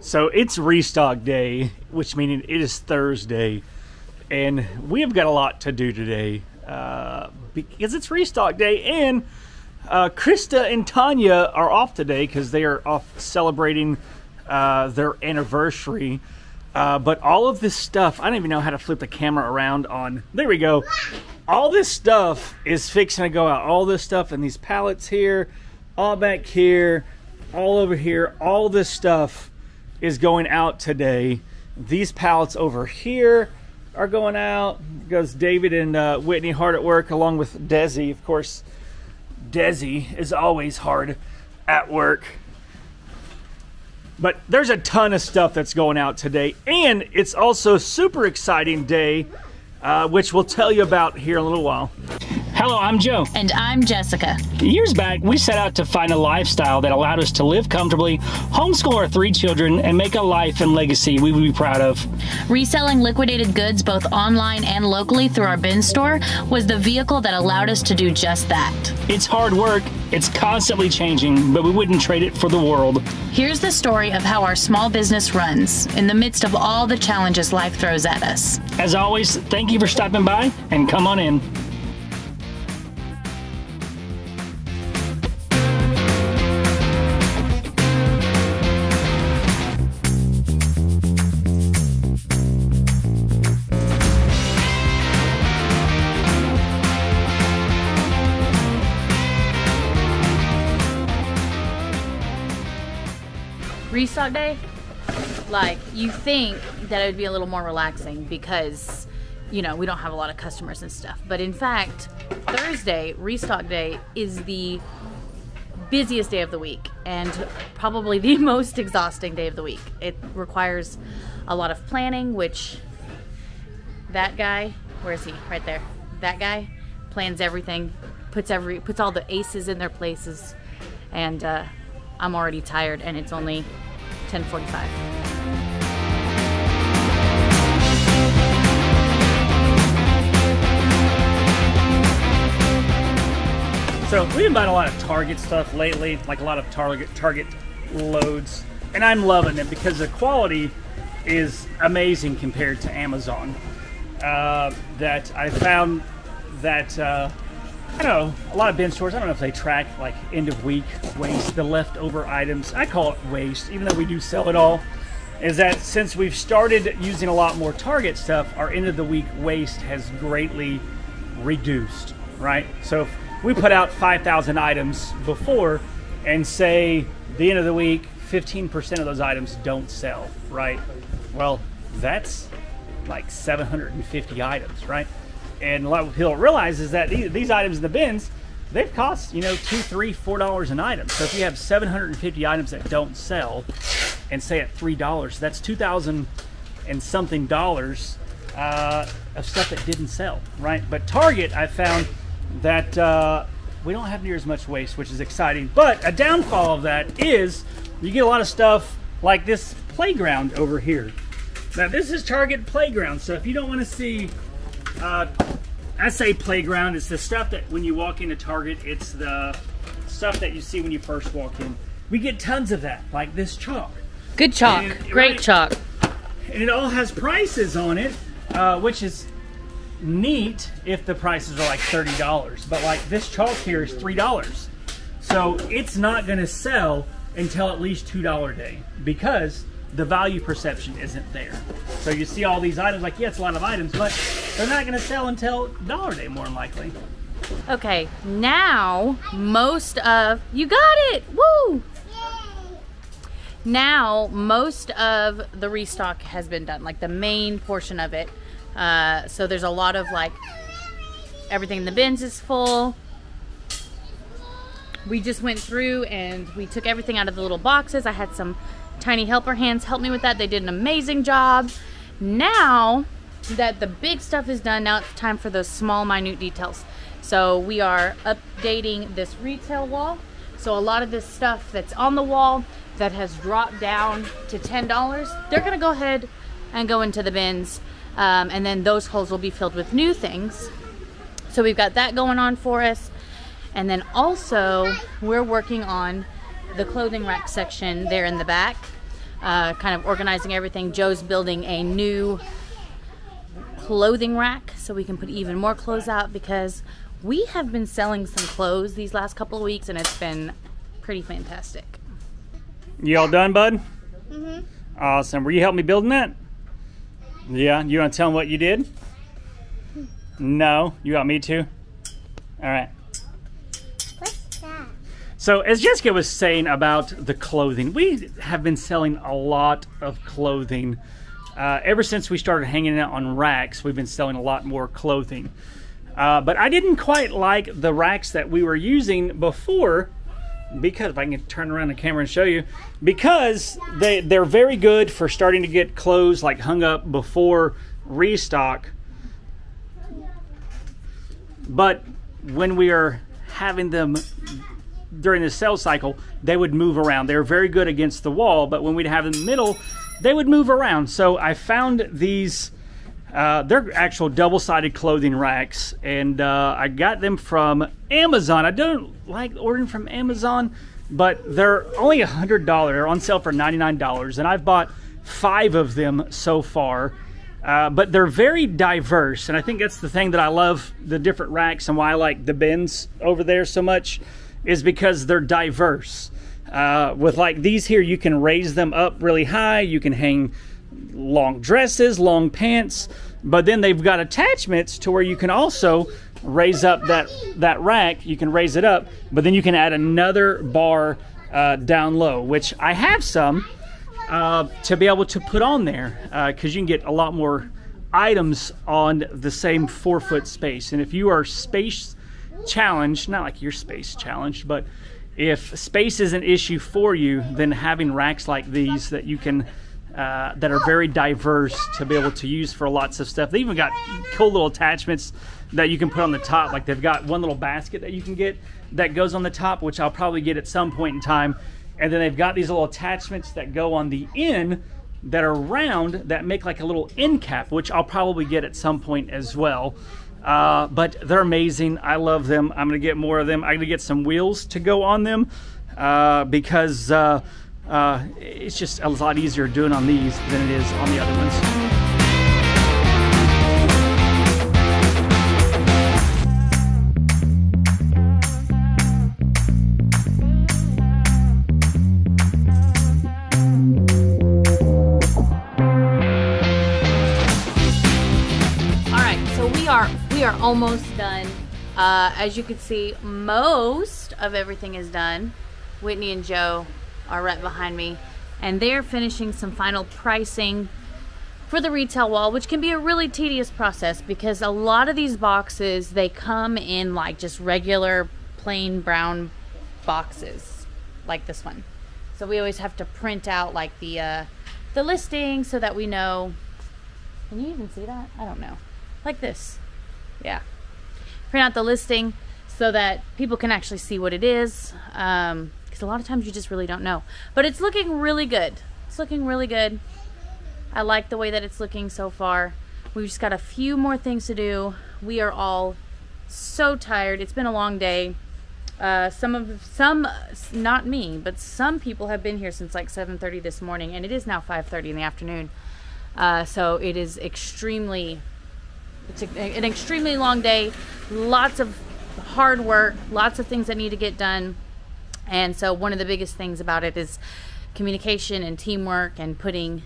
So it's restock day, which means it is Thursday, and we have got a lot to do today because it's restock day, and Krista and Tanya are off today because they are off celebrating their anniversary. But all of this stuff, I don't even know how to flip the camera around on. There we go. All this stuff is fixing to go out. All this stuff in these pallets here, all back here, all over here. All this stuff is going out today. These pallets over here are going out. Goes David and Whitney hard at work, along with Desi. Of course, Desi is always hard at work. But there's a ton of stuff that's going out today, and it's also a super exciting day, which we'll tell you about here in a little while. Hello, I'm Joe. And I'm Jessica. Years back, we set out to find a lifestyle that allowed us to live comfortably, homeschool our 3 children, and make a life and legacy we would be proud of. Reselling liquidated goods both online and locally through our bin store was the vehicle that allowed us to do just that. It's hard work, it's constantly changing, but we wouldn't trade it for the world. Here's the story of how our small business runs in the midst of all the challenges life throws at us. As always, thank you for stopping by, and come on in. Restock day, like, you think that it would be a little more relaxing because, you know, we don't have a lot of customers and stuff. But in fact, Thursday, restock day, is the busiest day of the week and probably the most exhausting day of the week. It requires a lot of planning, which that guy, where is he? Right there. That guy plans everything, puts all the aces in their places, and I'm already tired, and it's only 10:45. So we've been buying a lot of Target stuff lately, like a lot of Target loads, and I'm loving it because the quality is amazing compared to Amazon. That I found that I don't know, a lot of bin stores, I don't know if they track like end of week waste, the leftover items. I call it waste, even though we do sell it all. Is that since we've started using a lot more Target stuff, our end of the week waste has greatly reduced, right? So if we put out 5,000 items before, and say the end of the week, 15% of those items don't sell, right? Well, that's like 750 items, right? And a lot of people realize is that these items in the bins, they've cost, you know, $2, $3, $4 an item. So if you have 750 items that don't sell, and say at $3, that's $2,000 and something dollars of stuff that didn't sell, right? But Target, I found that we don't have near as much waste, which is exciting. But a downfall of that is you get a lot of stuff like this playground over here. Now this is Target playground, so if you don't want to see I say playground, it's the stuff that when you walk into Target, it's the stuff that you see when you first walk in. We get tons of that, like this chalk. Good chalk, great chalk. And it all has prices on it, which is neat if the prices are like $30. But like this chalk here is $3. So it's not gonna sell until at least $2 day because the value perception isn't there. So you see all these items, like, yeah, it's a lot of items, but they're not gonna sell until $1 day, more than likely. Okay, now most of, you got it, woo! Now most of the restock has been done, like the main portion of it. So there's a lot of like, everything in the bins is full. We just went through and we took everything out of the little boxes. I had some tiny helper hands help me with that. They did an amazing job. Now that the big stuff is done, now it's time for those small, minute details. So we are updating this retail wall. So a lot of this stuff that's on the wall that has dropped down to $10, they're gonna go ahead and go into the bins. And then those holes will be filled with new things. So we've got that going on for us. And then also we're working on the clothing rack section there in the back. kind of organizing everything. Joe's building a new clothing rack so we can put even more clothes out, because we have been selling some clothes these last couple of weeks and it's been pretty fantastic. You all done, bud? Mm-hmm. Awesome. Were you helping me building that? Yeah. You want to tell them what you did? No. You want me to? All right. What's that? So as Jessica was saying about the clothing, we have been selling a lot of clothing. Ever since we started hanging out on racks, we've been selling a lot more clothing. But I didn't quite like the racks that we were using before, because if I can turn around the camera and show you, because they're very good for starting to get clothes like hung up before restock. But when we are having them during the sales cycle, they would move around. They're very good against the wall, but when we'd have them in the middle, they would move around. So I found these, they're actual double-sided clothing racks, and I got them from Amazon. I don't like ordering from Amazon, but they're only $100. They're on sale for $99, and I've bought 5 of them so far. But they're very diverse, and I think that's the thing that I love the different racks and why I like the bins over there so much, is because they're diverse. With like these here, you can raise them up really high, you can hang long dresses, long pants, but then they've got attachments to where you can also raise up that rack. You can raise it up, but then you can add another bar down low, which I have some to be able to put on there, because you can get a lot more items on the same 4-foot space. And if you are space challenged, not like you're space challenged, but if space is an issue for you, then having racks like these that you can that are very diverse to be able to use for lots of stuff. They even got cool little attachments that you can put on the top. Like they've got one little basket that you can get that goes on the top, which I'll probably get at some point in time. And then they've got these little attachments that go on the end that are round that make like a little end cap, which I'll probably get at some point as well. But they're amazing. I love them. I'm gonna get more of them. I'm gonna get some wheels to go on them because it's just a lot easier doing on these than it is on the other ones. We are almost done. As you can see, most of everything is done. Whitney and Joe are right behind me, and they're finishing some final pricing for the retail wall, which can be a really tedious process because a lot of these boxes, they come in like just regular plain brown boxes like this one. So we always have to print out like the listing so that we know. Can you even see that? I don't know. Like this. Yeah. Print out the listing so that people can actually see what it is. Because a lot of times you just really don't know. But it's looking really good. It's looking really good. I like the way that it's looking so far. We've just got a few more things to do. We are all so tired. It's been a long day. Some, not me, but some people have been here since like 7:30 this morning, and it is now 5:30 in the afternoon. So it is it's an extremely long day, lots of hard work, lots of things that need to get done. And so one of the biggest things about it is communication and teamwork and putting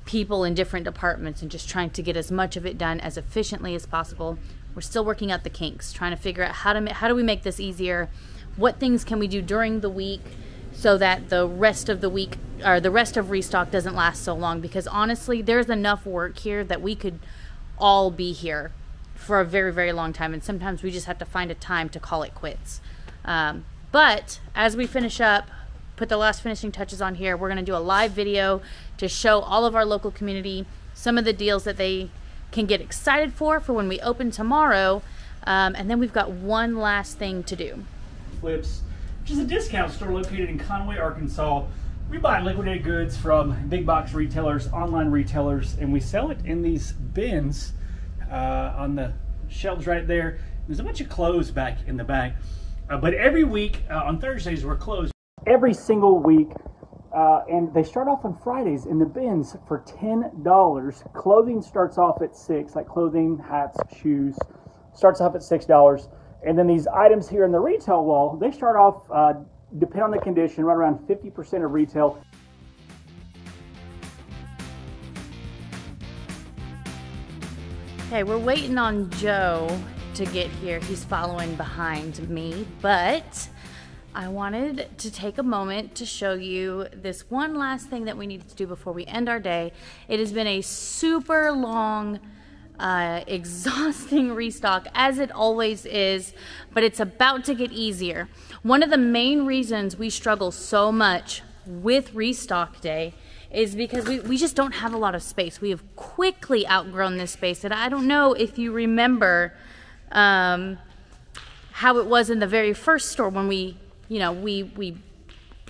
people in different departments and just trying to get as much of it done as efficiently as possible. We're still working out the kinks, trying to figure out how do we make this easier, what things can we do during the week so that the rest of the week or the rest of Restock doesn't last so long, because honestly there's enough work here that we could all be here for a very, very long time, and sometimes we just have to find a time to call it quits. But as we finish up, put the last finishing touches on here, we're going to do a live video to show all of our local community some of the deals that they can get excited for when we open tomorrow, and then we've got one last thing to do. Flips, which is a discount store located in Conway, Arkansas. We buy liquidated goods from big box retailers, online retailers, and we sell it in these bins on the shelves right there. There's a bunch of clothes back in the back. But every week on Thursdays we're closed. Every single week And they start off on Fridays in the bins for $10. Clothing starts off at $6, like clothing, hats, shoes, starts off at $6. And then these items here in the retail wall, they start off, depending on the condition, right around 50% of retail. Okay, we're waiting on Joe to get here. He's following behind me, but I wanted to take a moment to show you this one last thing that we needed to do before we end our day. It has been a super long, exhausting restock, as it always is, but it's about to get easier. One of the main reasons we struggle so much with restock day is because we just don't have a lot of space. We have quickly outgrown this space, and I don't know if you remember how it was in the very first store when we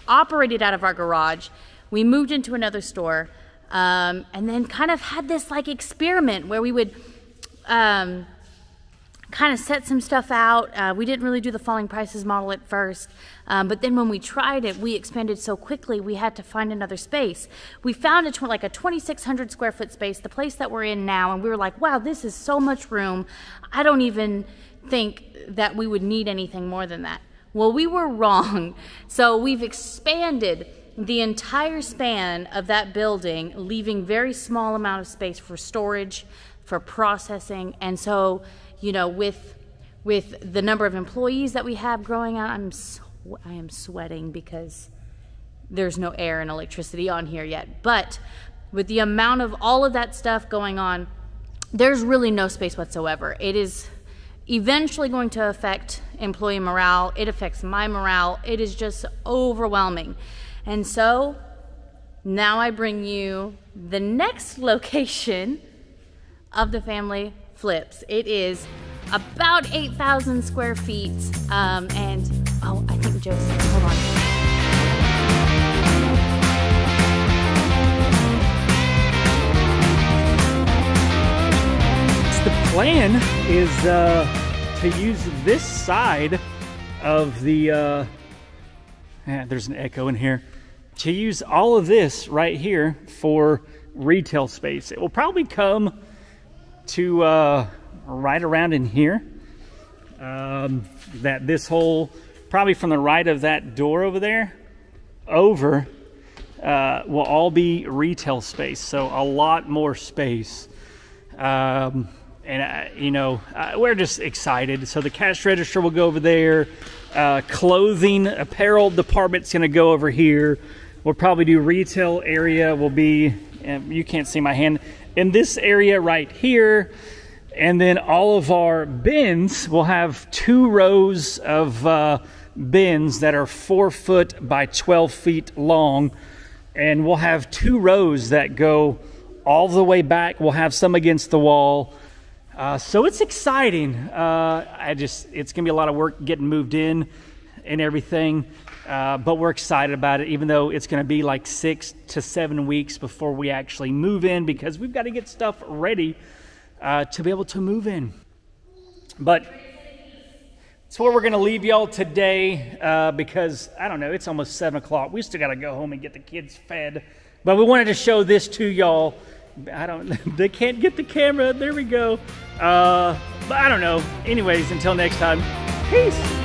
operated out of our garage. We moved into another store, and then kind of had this like experiment where we would kind of set some stuff out. We didn't really do the falling prices model at first, but then when we tried it, we expanded so quickly we had to find another space. We found like a 2,600 square foot space, the place that we're in now, and we were like, wow, this is so much room. I don't even think that we would need anything more than that. Well, we were wrong. So we've expanded the entire span of that building, leaving very small amount of space for storage, for processing. And so, you know, with the number of employees that we have growing out, I am sweating because there's no air and electricity on here yet. But with the amount of all of that stuff going on, there's really no space whatsoever. It is eventually going to affect employee morale. It affects my morale. It is just overwhelming. And so now I bring you the next location of the family flips. It is about 8,000 square feet. And oh, I think Joseph, hold on. The plan is to use this side of the, there's an echo in here, to use all of this right here for retail space. It will probably come to right around in here. That this whole, probably from the right of that door over there, over, will all be retail space. So a lot more space. And, you know, we're just excited. So the cash register will go over there. Clothing, apparel department's going to go over here. We'll probably do retail area will be, you can't see my hand, in this area right here. And then all of our bins will have 2 rows of bins that are 4 foot by 12 feet long. And we'll have 2 rows that go all the way back. We'll have some against the wall. So it's exciting. It's gonna be a lot of work getting moved in and everything, but we're excited about it, even though it's gonna be like 6 to 7 weeks before we actually move in, because we've got to get stuff ready to be able to move in. But that's where we're gonna leave y'all today, because I don't know, it's almost 7 o'clock. We still gotta go home and get the kids fed, but we wanted to show this to y'all. They can't get the camera. There we go. But I don't know. Anyways, until next time, peace.